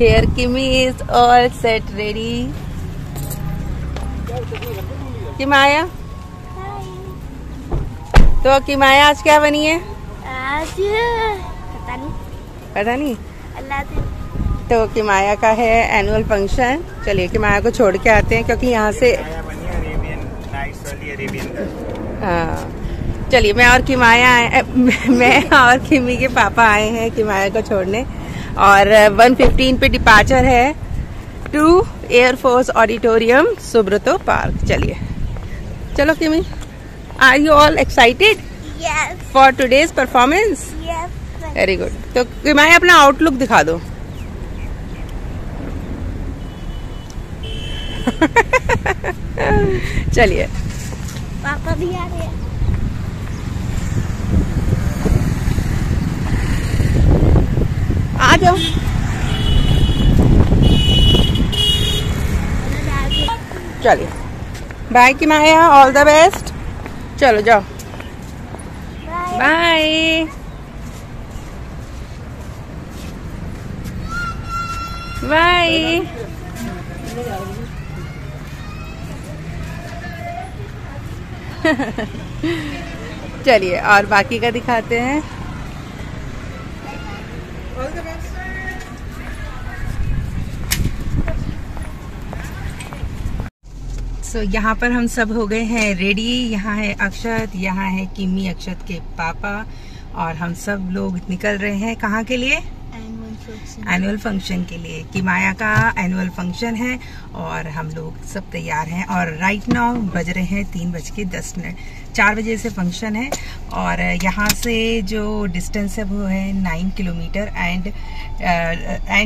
Here Kimi is all set ready. Kimaya, तो किमाया आज क्या बनी है? आज पता नहीं अल्लाह से। तो किमाया का है एनुअल फंक्शन। चलिए किमाया को छोड़ के आते हैं क्योंकि यहाँ से हाँ। चलिए मैं और किमी के पापा आए हैं किमाया को छोड़ने और 1:15 पे डिपार्चर है to air force auditorium Subroto park. चलिए चलो Kimi, are you all excited for today's performance? Very good. तो किमाया अपना आउटलुक दिखा दो। चलिए पापा भी आ रहे हैं। आ जाओ। चलिए bye Kimaya, all the best. चलो जाओ, बाय बाय। चलिए और बाकी का दिखाते हैं। सो यहाँ पर हम सब हो गए हैं रेडी। यहाँ है अक्षत, यहाँ है किमी अक्षत के पापा और हम सब लोग निकल रहे हैं कहाँ के लिए? एनुअल फंक्शन के लिए। किमाया का एनुअल फंक्शन है और हम लोग सब तैयार हैं और राइट नाउ बज रहे हैं 3:10। 4 बजे से फंक्शन है और यहाँ से जो डिस्टेंस है वो है 9 kilometre and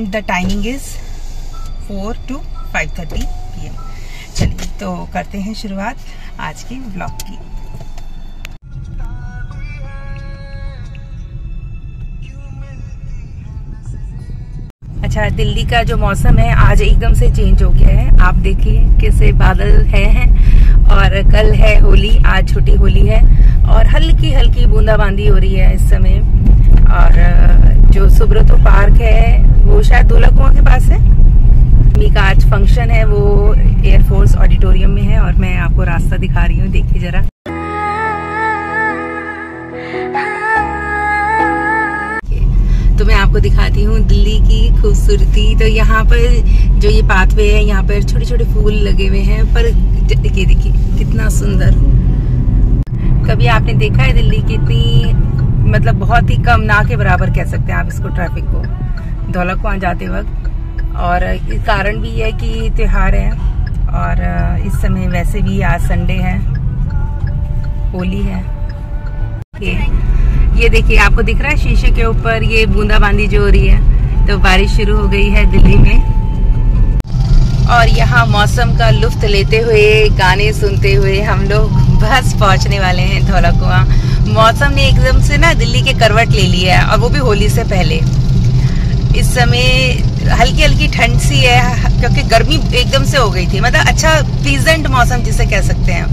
the timing is 4 to 5:30 PM। चलिए तो करते हैं शुरुआत आज के व्लॉग की। अच्छा, दिल्ली का जो मौसम है आज एकदम से चेंज हो गया है। आप देखिए कैसे बादल हैं और कल है होली, आज छोटी होली है और हल्की हल्की बूंदाबांदी हो रही है इस समय। और जो सुब्रतो पार्क है वो शायद धोला कुआं के पास है। किमी का आज फंक्शन है, वो एयरफोर्स ऑडिटोरियम में है और मैं आपको रास्ता दिखा रही हूँ, देखिए जरा। तो मैं आपको दिखाती हूँ दिल्ली की खूबसूरती। तो यहाँ पर जो ये पाथवे है, यहाँ पर छोटे छोटे फूल लगे हुए हैं, पर देखिए देखिए कितना सुंदर। कभी आपने देखा है दिल्ली कितनी, मतलब बहुत ही कम, ना के बराबर कह सकते हैं आप इसको, ट्रैफिक को धौला कुआं जाते वक्त। और कारण भी है कि त्योहार है और इस समय वैसे भी आज संडे है, होली है। ये देखिए आपको दिख रहा है शीशे के ऊपर ये बूंदाबांदी जो हो रही है। तो बारिश शुरू हो गई है दिल्ली में और यहाँ मौसम का लुत्फ लेते हुए, गाने सुनते हुए हम लोग बस पहुँचने वाले हैं धौला कुआं। मौसम ने एकदम से ना दिल्ली के करवट ले लिया है और वो भी होली से पहले। इस समय हल्की हल्की ठंड सी है क्योंकि गर्मी एकदम से हो गई थी। मतलब अच्छा प्लीजेंट मौसम जिसे कह सकते हैं,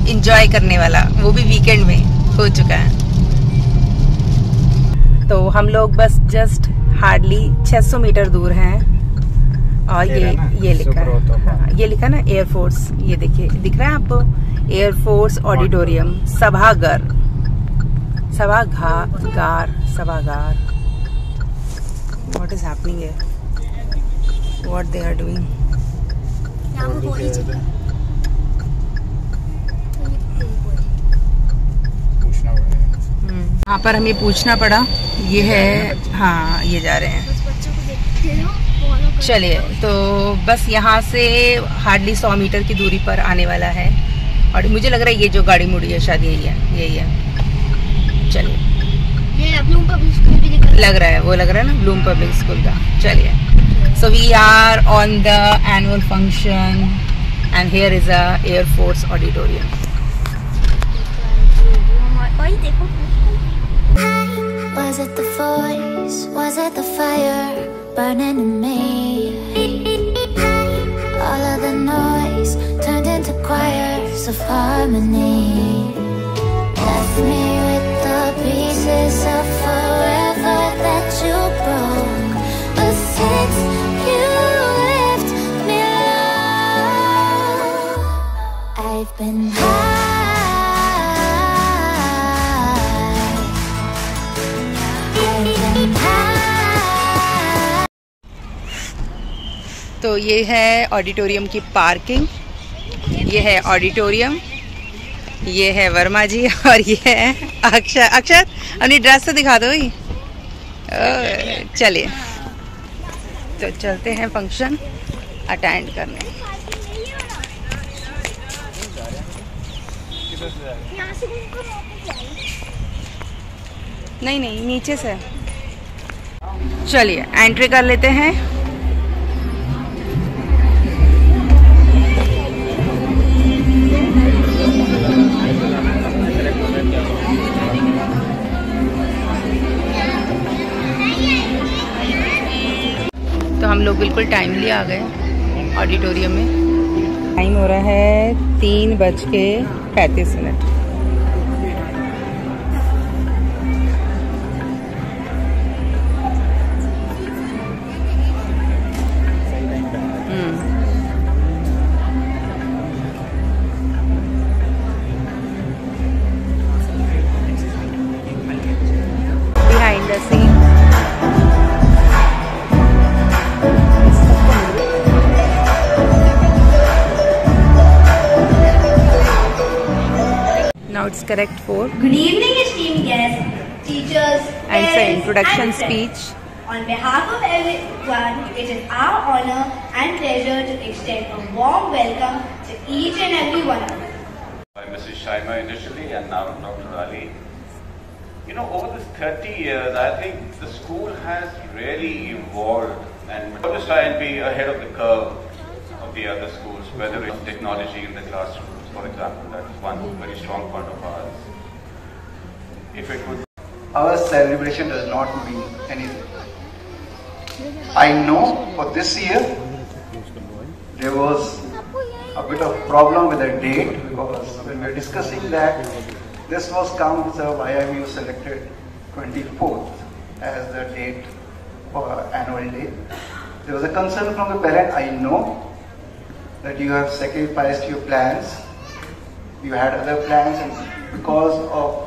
इंजॉय करने वाला, वो भी वीकेंड में हो चुका है। तो हम लोग बस जस्ट हार्डली 600 मीटर दूर हैं और ये लिखा है, हाँ, ये लिखा ना एयरफोर्स, ये देखिए दिख रहा है आपको, एयरफोर्स ऑडिटोरियम सभागार। What is happening here? What they are doing? यहाँ पर हमें पूछना पड़ा, ये है, हाँ ये जा रहे हैं। चलिए तो बस यहाँ से हार्डली 100 मीटर की दूरी पर आने वाला है और मुझे लग रहा है ये जो गाड़ी मुड़ी है शायद यही है। चलिए ब्लूम पब्लिक स्कूल भी लग रहा है, वो लग रहा है ना ब्लूम पब्लिक स्कूल का। चलिए, so we are on the annual function and here is a air force auditorium. Was it the voice? Was it the fire burning in me? All of the noise turned into choirs of harmony. Left me with the pieces of forever that you broke. But since तो ये है auditorium की parking, ये है auditorium, ये है वर्मा जी और ये है अक्षत। अक्षत अपनी ड्रेस तो दिखा दो ही। चलिए तो चलते हैं फंक्शन अटेंड करने। नहीं नहीं, नीचे से। चलिए एंट्री कर लेते हैं। तो हम लोग बिल्कुल टाइमली आ गए ऑडिटोरियम में। टाइम हो रहा है 3:35। Behind the scene. Now it's correct for. Good evening, esteemed guests, teachers, And parents, say introduction and friends. speech. On behalf of everyone, it is our honor and pleasure to extend a warm welcome to each and every one of you. By Mrs. Shaima initially and now Dr. Ali. You know, over this 30 years, I think the school has really evolved and we always try and be ahead of the curve of the other schools, whether it's technology in the classrooms, for example. That's one very strong point of ours. If it would... Our celebration does not mean anything. I know for this year, there was a bit of problem with the date because when we were discussing that, this was council IIMU selected 24th as the date for annual day. There was a concern from the parent. I know that you have sacrificed your plans. You had other plans and because of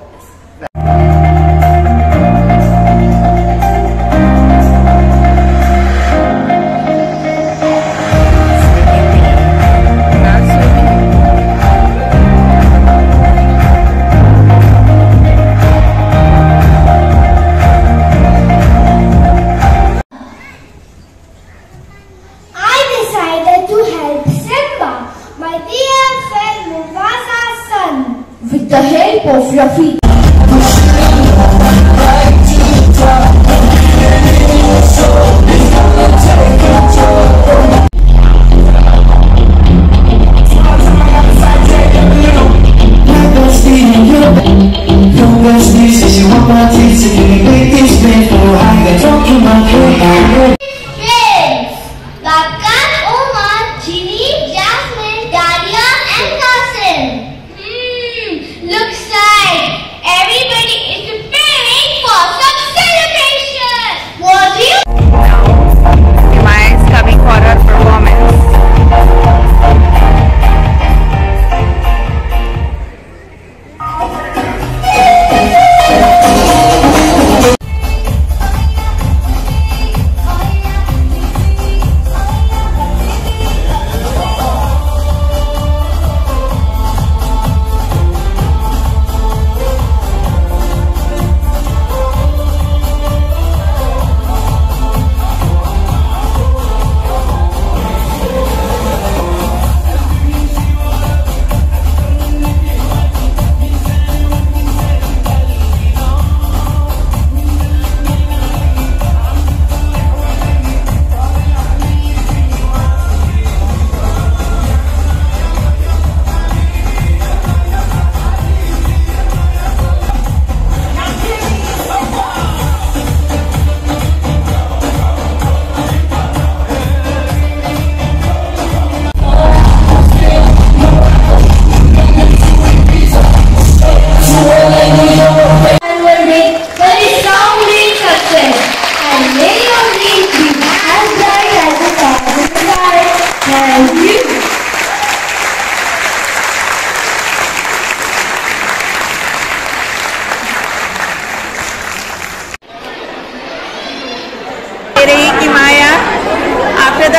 With the help of Rafi.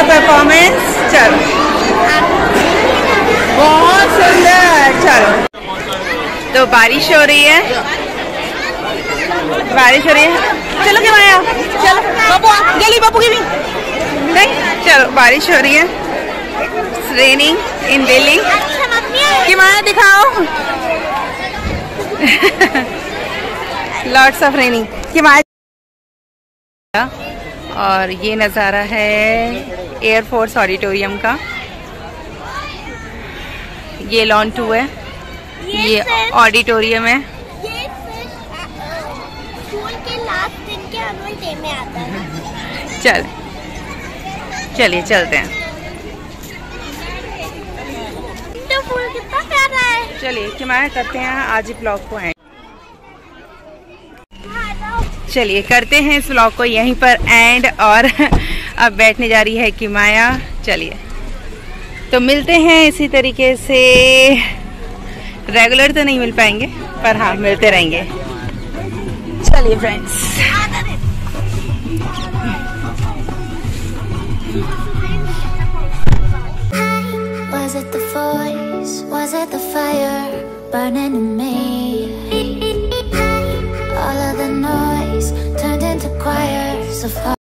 The performance? चलो, बहुत सुंदर। चलो, तो बारिश हो रही है, बारिश हो रही है। चलो किमाया, चलो बाबू, गली बाबू की भी नहीं। चलो, बारिश हो रही है, रेनिंग इन दिल्ली। किमाया दिखाओ। Lots of raining Kimaya. और ये नज़ारा है एयरफोर्स ऑडिटोरियम का। ये लॉन 2 है, ये ऑडिटोरियम है। ये स्कूल के लास्ट दिन के एनुअल डे में आता है। चलिए चलते हैं। तो फूल कितना प्यारा है। चलिए किमाया करते हैं आज ही ब्लॉग को एंड। चलिए करते हैं इस व्लॉग को यहीं पर एंड। और अब बैठने जा रही है किमाया। चलिए, तो मिलते हैं इसी तरीके से। रेगुलर तो नहीं मिल पाएंगे, पर हाँ मिलते रहेंगे। चलिए friends. Was it the voice? Was it the fire burning in me? All of the noise turned into choirs of